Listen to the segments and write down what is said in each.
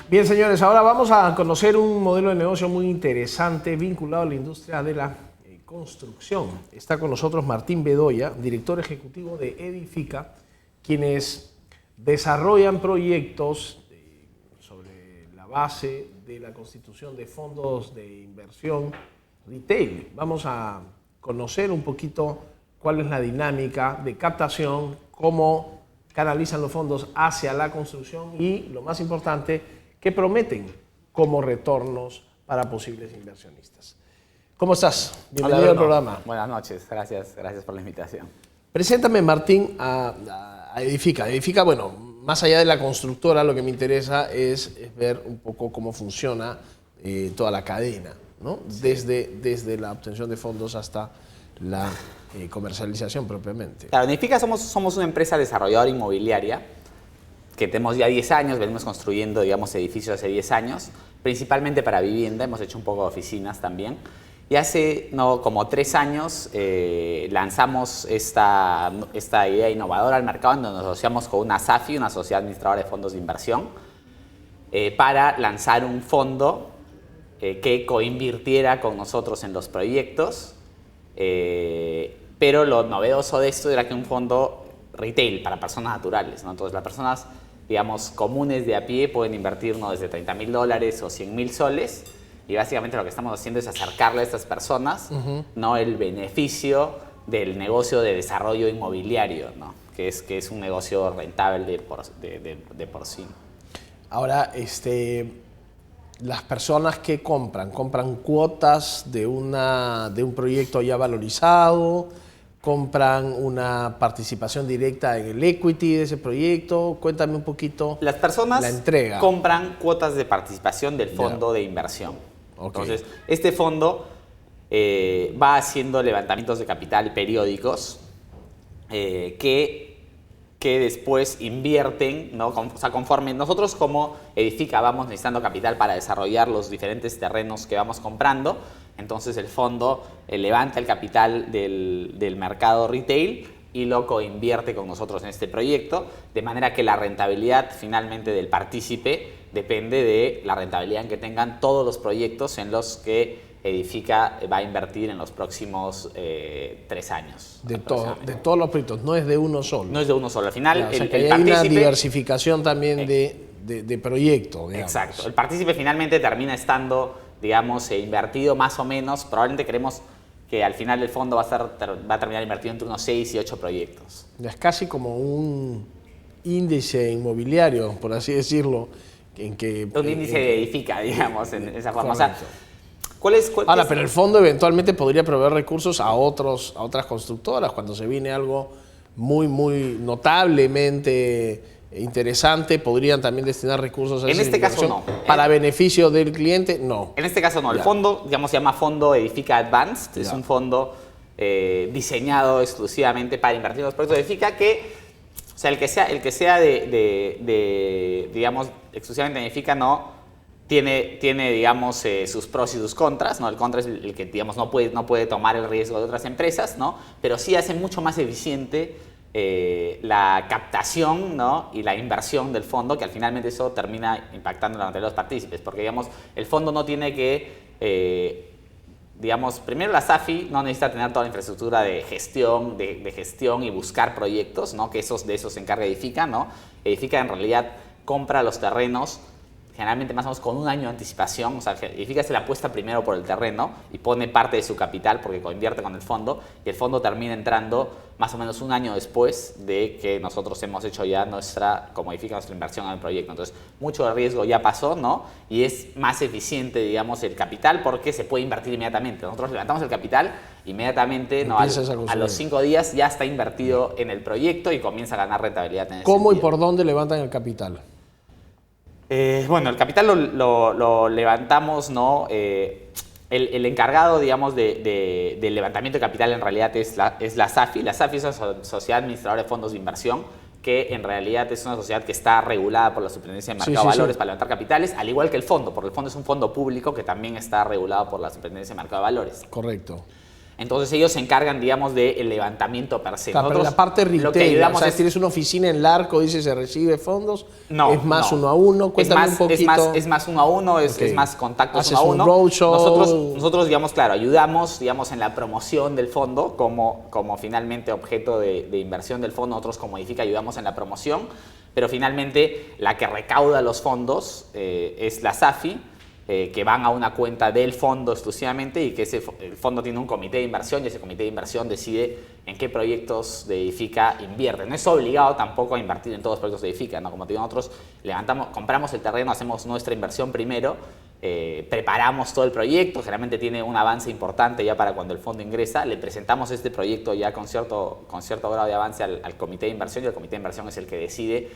Bien, señores, ahora vamos a conocer un modelo de negocio muy interesante vinculado a la industria de la construcción. Está con nosotros Martín Bedoya, director ejecutivo de Edifica, quienes desarrollan proyectos sobre la base de la constitución de fondos de inversión retail. Vamos a conocer un poquito cuál es la dinámica de captación, cómo canalizan los fondos hacia la construcción y, lo más importante, qué prometen como retornos para posibles inversionistas. ¿Cómo estás? Bienvenido al programa. Buenas noches, gracias por la invitación. Preséntame, Martín, a Edifica. Edifica, bueno, más allá de la constructora, lo que me interesa es ver un poco cómo funciona toda la cadena, ¿no? Sí. Desde la obtención de fondos hasta la comercialización propiamente. Claro, en Edifica somos una empresa desarrolladora inmobiliaria que tenemos ya 10 años, venimos construyendo, digamos, edificios hace 10 años, principalmente para vivienda, hemos hecho un poco de oficinas también. Y hace como 3 años lanzamos esta idea innovadora al mercado, en donde nos asociamos con una SAFI, una sociedad administradora de fondos de inversión, para lanzar un fondo que coinvirtiera con nosotros en los proyectos. Pero lo novedoso de esto era que un fondo retail para personas naturales, ¿no? Entonces las personas, digamos, comunes de a pie pueden invertir desde $30.000 o $100.000 y básicamente lo que estamos haciendo es acercarle a estas personas ¿no? el beneficio del negocio de desarrollo inmobiliario, ¿no? que es un negocio rentable de por sí. Ahora, las personas que compran cuotas de un proyecto ya valorizado, compran una participación directa en el equity de ese proyecto. Cuéntame un poquito. Las personas la entrega. Compran cuotas de participación del fondo de inversión. Okay. Entonces, este fondo va haciendo levantamientos de capital periódicos que después invierten, ¿no? O sea, conforme nosotros como Edifica vamos necesitando capital para desarrollar los diferentes terrenos que vamos comprando, entonces el fondo levanta el capital del mercado retail y lo coinvierte con nosotros en este proyecto, de manera que la rentabilidad finalmente del partícipe depende de la rentabilidad en que tengan todos los proyectos en los que Edifica va a invertir en los próximos 3 años. De todos los proyectos, no es de uno solo. No es de uno solo. Al final, claro, hay una diversificación también de proyectos. Exacto. El partícipe finalmente termina estando, digamos, invertido más o menos. Probablemente creemos que al final el fondo va a terminar invertido entre unos 6 y 8 proyectos. Es casi como un índice inmobiliario, por así decirlo. Un índice de Edifica, digamos, en esa forma. O sea, ahora, pero el fondo eventualmente podría proveer recursos a otras constructoras cuando se viene algo muy notablemente interesante. Podrían también destinar recursos a esa inversión. En este caso no. Para beneficio del cliente, no. En este caso no. El fondo, digamos, se llama Fondo Edifica Advanced. Es un fondo diseñado exclusivamente para invertir en los proyectos de Edifica o sea, el que sea digamos, exclusivamente en Edifica no tiene digamos, sus pros y sus contras, ¿no? El contra es el que, digamos, no puede tomar el riesgo de otras empresas, ¿no? Pero sí hace mucho más eficiente la captación, ¿no? Y la inversión del fondo, que al finalmente eso termina impactando en la rentabilidad de los partícipes, porque, digamos, el fondo no tiene que, digamos, primero la SAFI no necesita tener toda la infraestructura de gestión y buscar proyectos, ¿no? Que de eso se encarga Edifica, ¿no? Edifica en realidad compra los terrenos generalmente más o menos con un año de anticipación. O sea, Edifica se la apuesta primero por el terreno y pone parte de su capital porque coinvierte con el fondo, y el fondo termina entrando más o menos un año después de que nosotros hemos hecho ya como Edifica, nuestra inversión en el proyecto. Entonces, mucho de riesgo ya pasó, ¿no? Y es más eficiente, digamos, el capital porque se puede invertir inmediatamente. Nosotros levantamos el capital inmediatamente, ¿no? A los 5 días ya está invertido en el proyecto y comienza a ganar rentabilidad en ese ¿Cómo sentido. Y por dónde levantan el capital? Bueno, el capital lo levantamos, ¿no? El encargado, digamos, del levantamiento de capital en realidad es la SAFI. La SAFI es una sociedad administradora de fondos de inversión que en realidad es una sociedad que está regulada por la Superintendencia de Mercado de Valores para levantar capitales, al igual que el fondo, porque el fondo es un fondo público que también está regulado por la Superintendencia de Mercado de Valores. Correcto. Entonces ellos se encargan, digamos, del levantamiento per se. Claro, pero la parte retail, lo que ayudamos o sea, tienes una oficina en Larco, dice se recibe fondos, no, es más no. 1 a 1, cuéntame un poquito. Es más 1 a 1, es más contactos 1 a 1. Nosotros, digamos, claro, ayudamos, digamos, en la promoción del fondo como finalmente objeto de inversión del fondo. Nosotros como Edifica ayudamos en la promoción, pero finalmente la que recauda los fondos es la SAFI, que van a una cuenta del fondo exclusivamente y que el fondo tiene un comité de inversión y ese comité de inversión decide en qué proyectos de Edifica invierte. No es obligado tampoco a invertir en todos los proyectos de Edifica, ¿no? Como te digo, nosotros compramos el terreno, hacemos nuestra inversión primero, preparamos todo el proyecto, generalmente tiene un avance importante ya para cuando el fondo ingresa, le presentamos este proyecto ya con cierto grado de avance al comité de inversión y el comité de inversión es el que decide,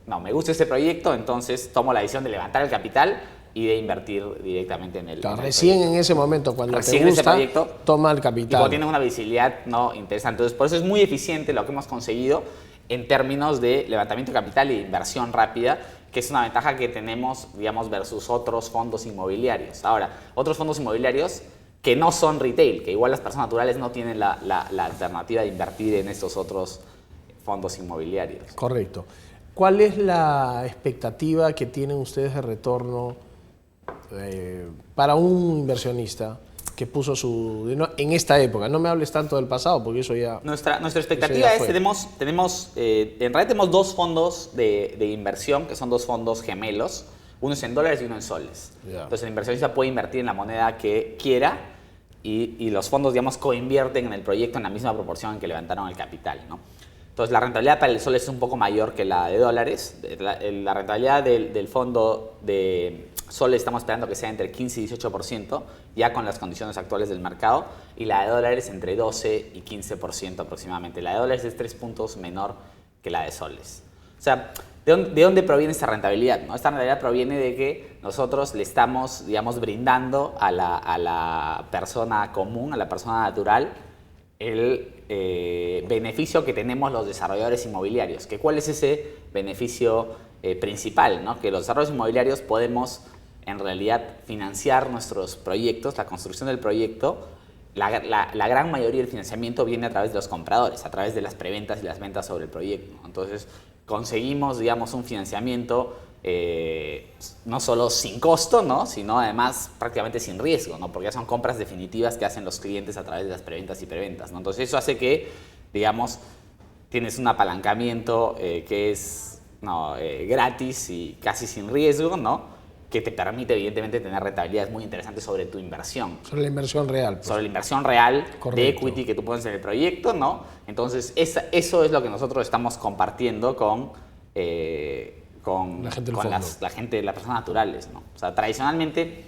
no, me gusta este proyecto, entonces tomo la decisión de levantar el capital y de invertir directamente en el, claro, en el recién proyecto. En ese momento, cuando recién te gusta, ese proyecto, toma el capital. Y tiene una visibilidad no interesante. Entonces, por eso es muy eficiente lo que hemos conseguido en términos de levantamiento de capital y de inversión rápida, que es una ventaja que tenemos, digamos, versus otros fondos inmobiliarios. Ahora, otros fondos inmobiliarios que no son retail, que igual las personas naturales no tienen la alternativa de invertir en estos otros fondos inmobiliarios. Correcto. ¿Cuál es la expectativa que tienen ustedes de retorno para un inversionista que puso en esta época? No me hables tanto del pasado porque eso ya... Nuestra expectativa es, en realidad tenemos dos fondos de inversión, que son dos fondos gemelos, uno es en dólares y uno en soles. Yeah. Entonces el inversionista puede invertir en la moneda que quiera y los fondos, digamos, coinvierten en el proyecto en la misma proporción en que levantaron el capital, ¿no? Entonces la rentabilidad para el sol es un poco mayor que la de dólares. La rentabilidad del fondo de sol estamos esperando que sea entre 15 y 18%, ya con las condiciones actuales del mercado, y la de dólares entre 12 y 15% aproximadamente. La de dólares es 3 puntos menor que la de soles. O sea, ¿de dónde proviene esta rentabilidad? ¿No? Esta rentabilidad proviene de que nosotros le estamos, digamos, brindando a la persona común, a la persona natural, el beneficio que tenemos los desarrolladores inmobiliarios. ¿Cuál es ese beneficio principal? ¿No? Que los desarrolladores inmobiliarios podemos en realidad financiar nuestros proyectos, la construcción del proyecto. La gran mayoría del financiamiento viene a través de los compradores, a través de las preventas y las ventas sobre el proyecto. Entonces conseguimos, digamos, un financiamiento no solo sin costo, ¿no? Sino además prácticamente sin riesgo, ¿no? Porque ya son compras definitivas que hacen los clientes a través de las preventas y preventas, ¿no? Entonces eso hace que, digamos, tienes un apalancamiento que es gratis y casi sin riesgo, ¿no? Que te permite evidentemente tener rentabilidades muy interesantes sobre tu inversión. Sobre la inversión real. Pues. Sobre la inversión real. Correcto. De equity que tú pones en el proyecto, ¿no? Entonces eso es lo que nosotros estamos compartiendo con la gente del fondo. Las personas naturales, ¿no? O sea, tradicionalmente,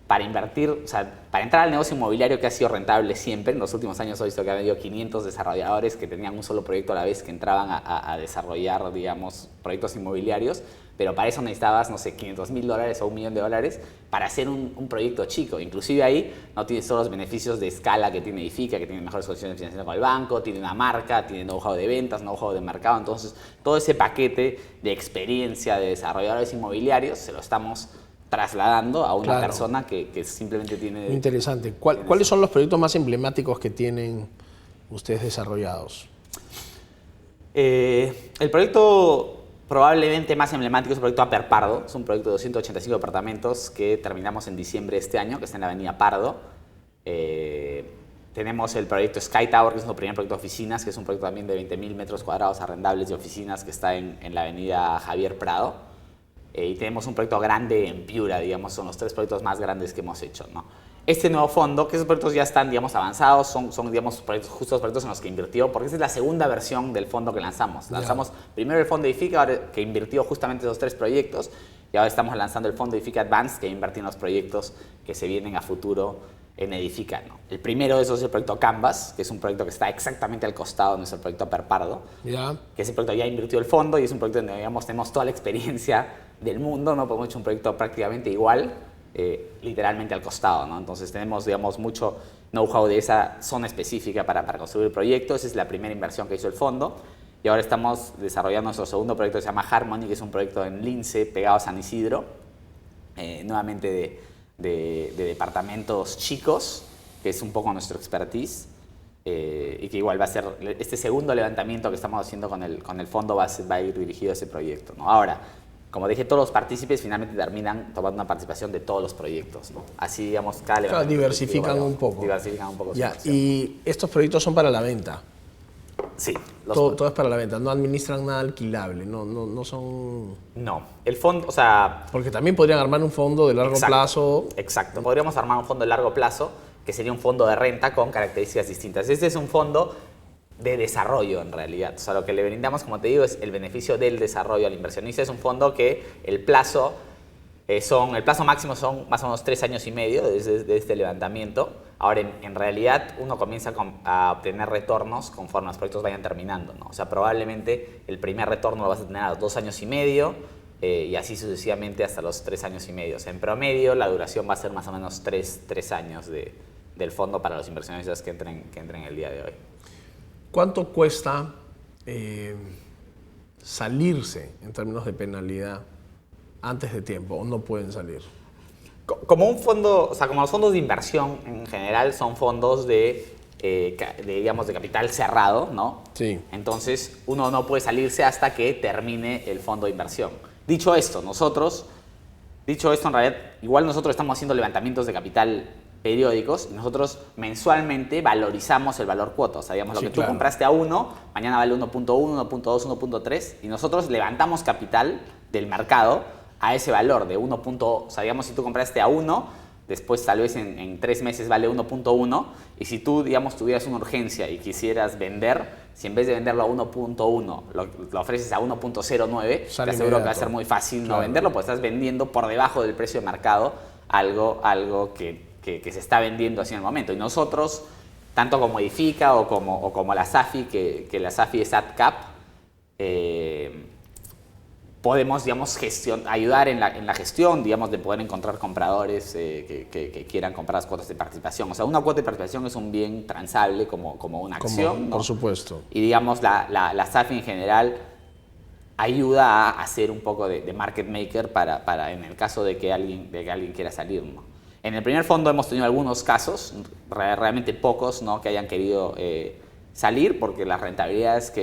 para invertir, o sea, para entrar al negocio inmobiliario que ha sido rentable siempre, en los últimos años he visto que ha habido 500 desarrolladores que tenían un solo proyecto a la vez que entraban a desarrollar, digamos, proyectos inmobiliarios, pero para eso necesitabas, no sé, $500,000 o $1 millón para hacer un proyecto chico. Inclusive ahí no tienes todos los beneficios de escala que tiene Edifica, que tiene mejores condiciones de financiación con el banco, tiene una marca, tiene know-how de ventas, know-how de mercado. Entonces, todo ese paquete de experiencia de desarrolladores inmobiliarios se lo estamos trasladando a una persona que simplemente tiene... Muy interesante. ¿Cuáles son los proyectos más emblemáticos que tienen ustedes desarrollados? El proyecto probablemente más emblemático es el proyecto Upper Pardo. Es un proyecto de 285 departamentos que terminamos en diciembre de este año, que está en la avenida Pardo. Tenemos el proyecto Sky Tower, que es nuestro primer proyecto de oficinas, que es un proyecto también de 20.000 metros cuadrados arrendables de oficinas que está en la avenida Javier Prado. Y tenemos un proyecto grande en Piura, digamos, son los 3 proyectos más grandes que hemos hecho, ¿no? Este nuevo fondo, que esos proyectos ya están, digamos, avanzados, son digamos, justo los proyectos en los que invirtió, porque esa es la segunda versión del fondo que lanzamos. Lanzamos primero el fondo Edifica, que invirtió justamente esos 3 proyectos, y ahora estamos lanzando el fondo Edifica Advance, que invierte en los proyectos que se vienen a futuro en Edifica, ¿no? El primero de esos es el proyecto Canvas, que es un proyecto que está exactamente al costado de nuestro proyecto Upper Pardo, que ese proyecto ya invirtió el fondo y es un proyecto donde, digamos, tenemos toda la experiencia del mundo, ¿no? Porque hemos hecho un proyecto prácticamente igual, literalmente al costado, ¿no? Entonces tenemos, digamos, mucho know-how de esa zona específica para construir el proyecto. Esa es la primera inversión que hizo el fondo. Y ahora estamos desarrollando nuestro segundo proyecto que se llama Harmony, que es un proyecto en Lince, pegado a San Isidro, nuevamente de departamentos chicos, que es un poco nuestro expertise, y que igual va a ser este segundo levantamiento que estamos haciendo con el fondo va a ir dirigido a ese proyecto, ¿no? Ahora, como dije, todos los partícipes finalmente terminan tomando una participación de todos los proyectos, ¿no? Así, digamos, cada levantamiento diversifican un poco. Diversifican un poco. Ya, y estos proyectos son para la venta. Sí. Todo es para la venta, no administran nada alquilable, no son... No, el fondo, o sea... Porque también podrían armar un fondo de largo plazo. Exacto, podríamos armar un fondo de largo plazo, que sería un fondo de renta con características distintas. Este es un fondo de desarrollo en realidad. O sea, lo que le brindamos, como te digo, es el beneficio del desarrollo al inversionista. Es un fondo que el plazo máximo son más o menos 3 años y medio desde este levantamiento. Ahora, en realidad, uno comienza a obtener retornos conforme los proyectos vayan terminando, ¿no? O sea, probablemente el primer retorno lo vas a tener a los 2 años y medio y así sucesivamente hasta los 3 años y medio. O sea, en promedio, la duración va a ser más o menos 3 años del fondo para los inversionistas que entren el día de hoy. ¿Cuánto cuesta salirse en términos de penalidad antes de tiempo o no pueden salir? Como un fondo, o sea, como los fondos de inversión en general son fondos digamos, de capital cerrado, ¿no? Sí. Entonces, uno no puede salirse hasta que termine el fondo de inversión. Dicho esto, en realidad, igual nosotros estamos haciendo levantamientos de capital periódicos y nosotros mensualmente valorizamos el valor cuota. O sea, digamos, lo que tú compraste a 1, mañana vale 1.1, 1.2, 1.3 y nosotros levantamos capital del mercado a ese valor de 1. O sea, digamos, si tú compraste a 1, después tal vez en 3 meses vale 1.1 y si tú, digamos, tuvieras una urgencia y quisieras vender, si en vez de venderlo a 1.1 lo ofreces a 1.09, te aseguro que va a ser muy fácil no venderlo, porque estás vendiendo por debajo del precio de mercado algo que se está vendiendo así en el momento. Y nosotros, tanto como Edifica o como la SAFI, que la SAFI es AdCap, podemos, digamos, ayudar en la gestión, digamos, de poder encontrar compradores que quieran comprar las cuotas de participación. O sea, una cuota de participación es un bien transable como una acción, ¿no? Por supuesto. Y, digamos, la SAFI en general ayuda a hacer un poco de market maker para en el caso de que alguien quiera salir, ¿no? En el primer fondo hemos tenido algunos casos, realmente pocos, ¿no?, que hayan querido salir, porque las rentabilidades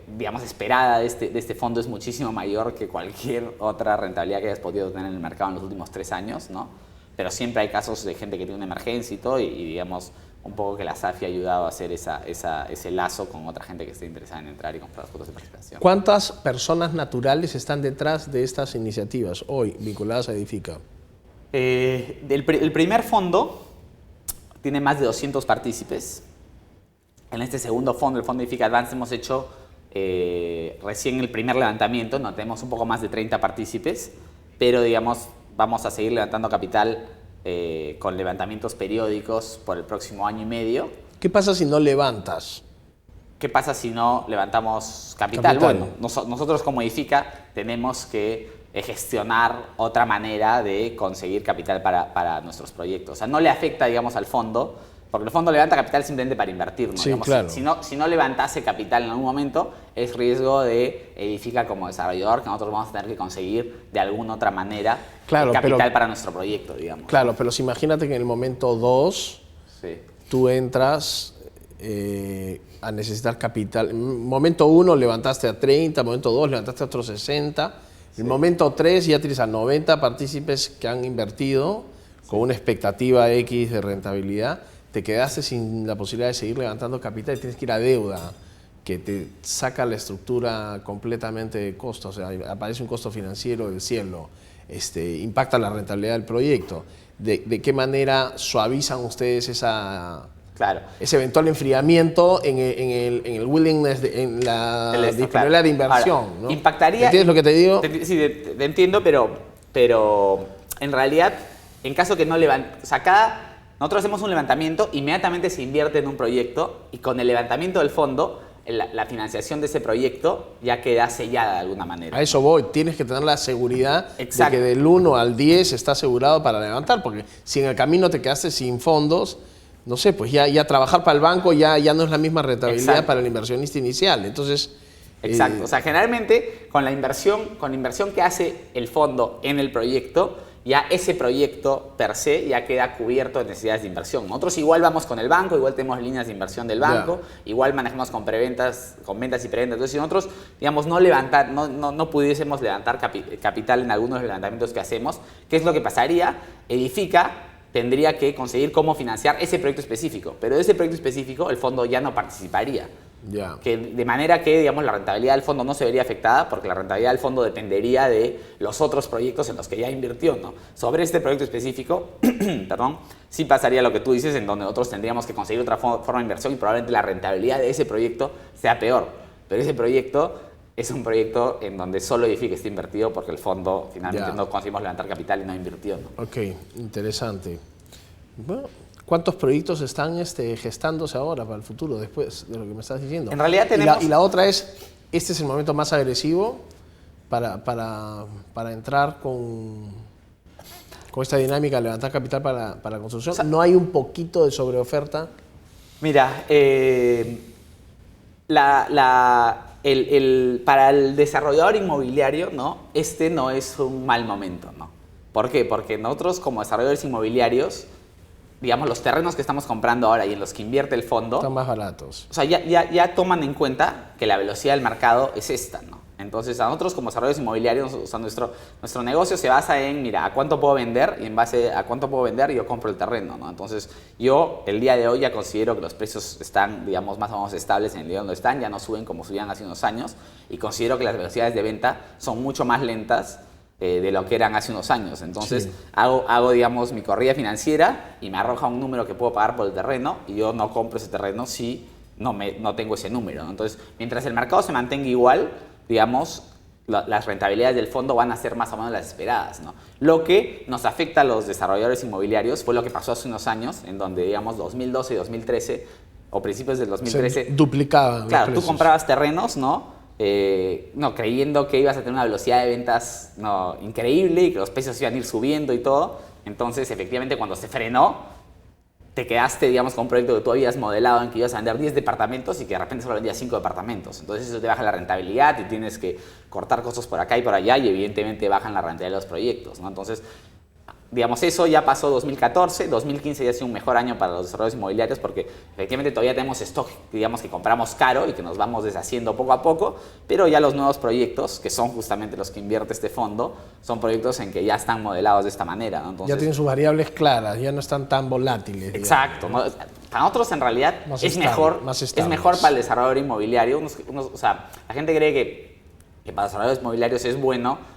digamos, esperada de este fondo es muchísimo mayor que cualquier otra rentabilidad que hayas podido tener en el mercado en los últimos 3 años, ¿no? Pero siempre hay casos de gente que tiene una emergencia y todo, y digamos, un poco que la SAFI ha ayudado a hacer ese lazo con otra gente que esté interesada en entrar y comprar las cuotas de participación. ¿Cuántas personas naturales están detrás de estas iniciativas hoy vinculadas a Edifica? El primer fondo tiene más de 200 partícipes. En este segundo fondo, el fondo Edifica Advance, hemos hecho recién el primer levantamiento, no tenemos un poco más de 30 partícipes, pero, digamos, vamos a seguir levantando capital con levantamientos periódicos por el próximo año y medio. ¿Qué pasa si no levantas? ¿Qué pasa si no levantamos capital? Bueno, nosotros como Edifica tenemos que gestionar otra manera de conseguir capital para nuestros proyectos. O sea, no le afecta, digamos, al fondo, porque el fondo levanta capital simplemente para invertir, ¿no? Sí, digamos, claro. Si no levantase capital en algún momento, es riesgo de Edifica como desarrollador, que nosotros vamos a tener que conseguir de alguna otra manera capital para nuestro proyecto, digamos. Claro, pero imagínate que en el momento 2 tú entras a necesitar capital. En momento 1 levantaste a 30, momento 2 levantaste a otros 60. En el momento 3 ya tienes a 90 partícipes que han invertido con una expectativa X de rentabilidad. Te quedaste sin la posibilidad de seguir levantando capital y tienes que ir a deuda, que te saca la estructura completamente de costo. O sea, aparece un costo financiero del cielo, impacta la rentabilidad del proyecto. ¿De qué manera suavizan ustedes ese eventual enfriamiento en el willingness, en la disponibilidad de inversión? Ahora, ¿no? impactaría, ¿Entiendes lo que te digo? Sí, te entiendo, pero en realidad, en caso que no levante, o sea, nosotros hacemos un levantamiento, inmediatamente se invierte en un proyecto y con el levantamiento del fondo, la financiación de ese proyecto ya queda sellada de alguna manera. A eso voy, tienes que tener la seguridad de que del 1 al 10 está asegurado para levantar, porque si en el camino te quedaste sin fondos, no sé, pues ya trabajar para el banco ya no es la misma rentabilidad para el inversionista inicial. Entonces, exacto, o sea, generalmente con la inversión que hace el fondo en el proyecto, ya ese proyecto per se ya queda cubierto de necesidades de inversión. Nosotros igual vamos con el banco, igual tenemos líneas de inversión del banco, igual manejamos con preventas, con ventas y preventas. Entonces, si nosotros, digamos, no pudiésemos levantar capital en algunos levantamientos que hacemos, ¿qué es lo que pasaría? Edifica tendría que conseguir cómo financiar ese proyecto específico, pero de ese proyecto específico el fondo ya no participaría. De manera que, digamos, la rentabilidad del fondo no se vería afectada porque la rentabilidad del fondo dependería de los otros proyectos en los que ya invirtió, ¿no? Sobre este proyecto específico, perdón, sí pasaría lo que tú dices, en donde nosotros tendríamos que conseguir otra forma de inversión y probablemente la rentabilidad de ese proyecto sea peor. Pero ese proyecto es un proyecto en donde solo Edifica está invertido porque el fondo finalmente no conseguimos levantar capital y no invirtió, ¿no? Ok, interesante. Bueno, ¿cuántos proyectos están gestándose ahora para el futuro, después de lo que me estás diciendo? En realidad tenemos... Y la otra es, este es el momento más agresivo para entrar con esta dinámica de levantar capital para la construcción. O sea, ¿no hay un poquito de sobreoferta? Mira, para el desarrollador inmobiliario, ¿no? Este no es un mal momento, ¿no? ¿Por qué? Porque nosotros como desarrolladores inmobiliarios, digamos, los terrenos que estamos comprando ahora y en los que invierte el fondo... Están más baratos. O sea, ya toman en cuenta que la velocidad del mercado es esta, ¿no? Entonces, a nosotros como desarrolladores inmobiliarios, o sea, nuestro negocio se basa en, mira, ¿a cuánto puedo vender? Y en base a cuánto puedo vender, yo compro el terreno, ¿no? Entonces, yo el día de hoy ya considero que los precios están, digamos, más o menos estables en el nivel donde están, ya no suben como subían hace unos años, y considero que las velocidades de venta son mucho más lentas de lo que eran hace unos años. Entonces, sí, hago, digamos, mi corrida financiera y me arroja un número que puedo pagar por el terreno y yo no compro ese terreno si no tengo ese número, ¿no? Entonces, mientras el mercado se mantenga igual, digamos, las rentabilidades del fondo van a ser más o menos las esperadas, ¿no? Lo que nos afecta a los desarrolladores inmobiliarios fue lo que pasó hace unos años, en donde, digamos, 2012 y 2013, o principios del 2013... Se duplicaban. Claro, tú comprabas terrenos, ¿no? Creyendo que ibas a tener una velocidad de ventas increíble y que los precios iban a ir subiendo y todo. Entonces, efectivamente, cuando se frenó, te quedaste, digamos, con un proyecto que tú habías modelado en que ibas a vender 10 departamentos y que de repente solo vendías 5 departamentos. Entonces, eso te baja la rentabilidad y tienes que cortar costos por acá y por allá y, evidentemente, bajan la rentabilidad de los proyectos, ¿no? Entonces, digamos, eso ya pasó 2014, 2015 ya ha sido un mejor año para los desarrolladores inmobiliarios porque efectivamente todavía tenemos stock, digamos, que compramos caro y que nos vamos deshaciendo poco a poco, pero ya los nuevos proyectos, que son justamente los que invierte este fondo, son proyectos en que ya están modelados de esta manera, ¿no? Entonces, ya tienen sus variables claras, ya no están tan volátiles. Exacto, ¿no? Para nosotros en realidad es mejor para el desarrollador inmobiliario. O sea, la gente cree que para los desarrolladores inmobiliarios es bueno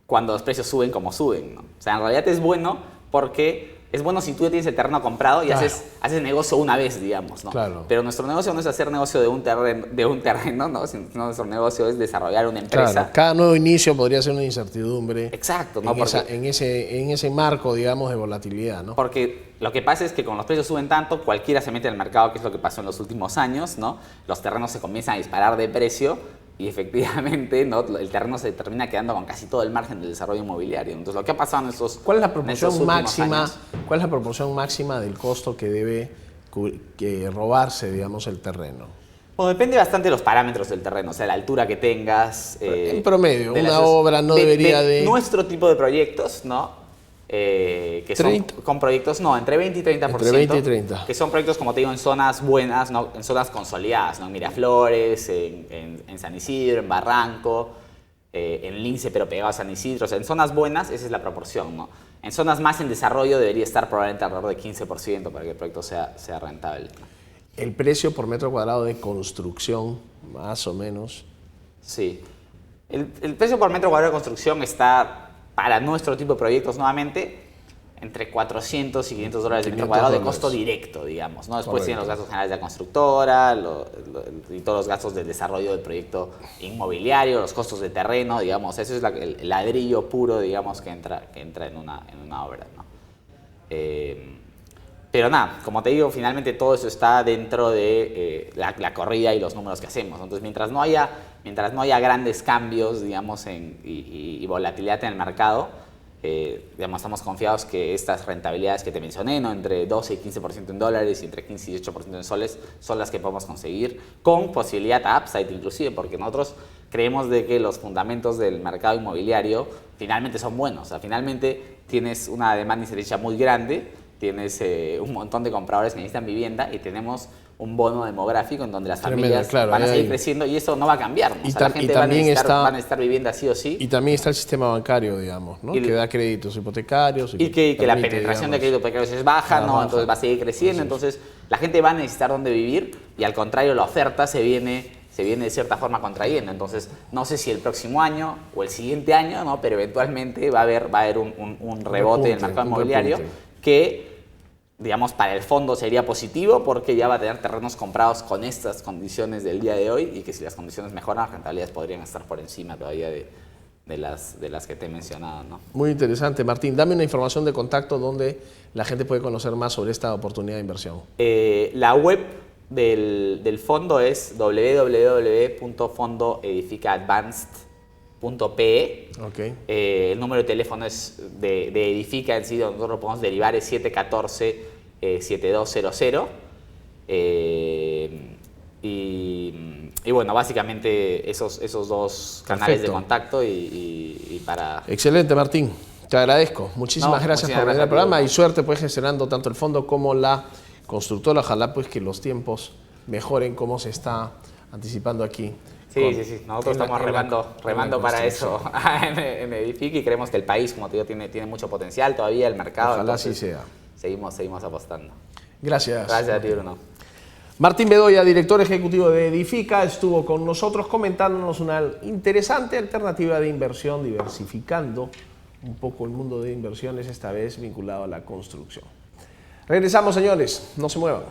cuando los precios suben como suben, ¿no? O sea, en realidad es bueno porque es bueno si tú ya tienes el terreno comprado y haces negocio una vez, digamos, ¿no? Claro. Pero nuestro negocio no es hacer negocio de un terreno, ¿no? Sino nuestro negocio es desarrollar una empresa. Claro. Cada nuevo inicio podría ser una incertidumbre. Exacto, ¿no? En ese marco, digamos, de volatilidad, ¿no? Porque lo que pasa es que cuando los precios suben tanto, cualquiera se mete en el mercado, que es lo que pasó en los últimos años, ¿no? Los terrenos se comienzan a disparar de precio y efectivamente, ¿no? El terreno se termina quedando con casi todo el margen del desarrollo inmobiliario. Entonces, lo que ha pasado en estos ¿Cuál es la proporción máxima del costo que debe robarse, digamos, el terreno? Bueno, depende bastante de los parámetros del terreno, o sea, la altura que tengas. En promedio, una obra no debería de... Nuestro tipo de proyectos, ¿no? Que son con proyectos, entre 20 y 30%. Entre 20 y 30. Que son proyectos, como te digo, en zonas buenas, ¿no? En zonas consolidadas, ¿no? En Miraflores, en San Isidro, en Barranco, en Lince, pero pegado a San Isidro. O sea, en zonas buenas, esa es la proporción, ¿no? En zonas más en desarrollo debería estar probablemente alrededor de 15% para que el proyecto sea rentable, ¿no? El precio por metro cuadrado de construcción, más o menos. Sí. El precio por metro cuadrado de construcción está, para nuestro tipo de proyectos, nuevamente, entre 400 y 500 dólares de metro cuadrado de costo directo, digamos, ¿no? Después tienen los gastos generales de la constructora y todos los gastos de desarrollo del proyecto inmobiliario, los costos de terreno, digamos. Eso es el ladrillo puro, digamos, que entra en una obra, ¿no? Pero nada, como te digo, finalmente todo eso está dentro de la corrida y los números que hacemos. Entonces, mientras no haya grandes cambios, digamos, y volatilidad en el mercado, digamos, estamos confiados que estas rentabilidades que te mencioné, ¿no? Entre 12 y 15% en dólares y entre 15 y 18% en soles, son las que podemos conseguir con posibilidad a upside inclusive, porque nosotros creemos de que los fundamentos del mercado inmobiliario finalmente son buenos. O sea, finalmente tienes una demanda insatisfecha muy grande, tienes un montón de compradores que necesitan vivienda y tenemos un bono demográfico en donde las familias van a seguir creciendo y eso no va a cambiar, ¿no? O sea, la gente va a necesitar vivienda sí o sí. Y también está el sistema bancario, digamos, ¿no? Que da créditos hipotecarios. Y que la penetración de créditos hipotecarios es baja, ¿no? Entonces va a seguir creciendo. Entonces la gente va a necesitar dónde vivir y al contrario la oferta se viene de cierta forma contrayendo. Entonces no sé si el próximo año o el siguiente año, ¿no? Pero eventualmente va a haber un rebote en el mercado inmobiliario que, digamos, para el fondo sería positivo porque ya va a tener terrenos comprados con estas condiciones del día de hoy y que si las condiciones mejoran, las rentabilidades podrían estar por encima todavía de las que te he mencionado, ¿no? Muy interesante, Martín. Dame una información de contacto donde la gente puede conocer más sobre esta oportunidad de inversión. La web del fondo es www.fondoedificaadvanced.pe. Okay. El número de teléfono es de Edifica en sí, donde nosotros lo podemos derivar, es 714-7200. Y bueno, básicamente esos dos canales de contacto y para... Excelente, Martín. Te agradezco. Muchísimas gracias por venir al programa y suerte pues gestionando tanto el fondo como la constructora. Ojalá pues que los tiempos mejoren como se está anticipando aquí. Sí. Nosotros estamos remando para eso en Edifica y creemos que el país, como te digo, tiene mucho potencial todavía, el mercado. Ojalá así sea. Seguimos apostando. Gracias. Gracias a ti, Bruno. Martín Bedoya, director ejecutivo de Edifica, estuvo con nosotros comentándonos una interesante alternativa de inversión, diversificando un poco el mundo de inversiones, esta vez vinculado a la construcción. Regresamos, señores, no se muevan.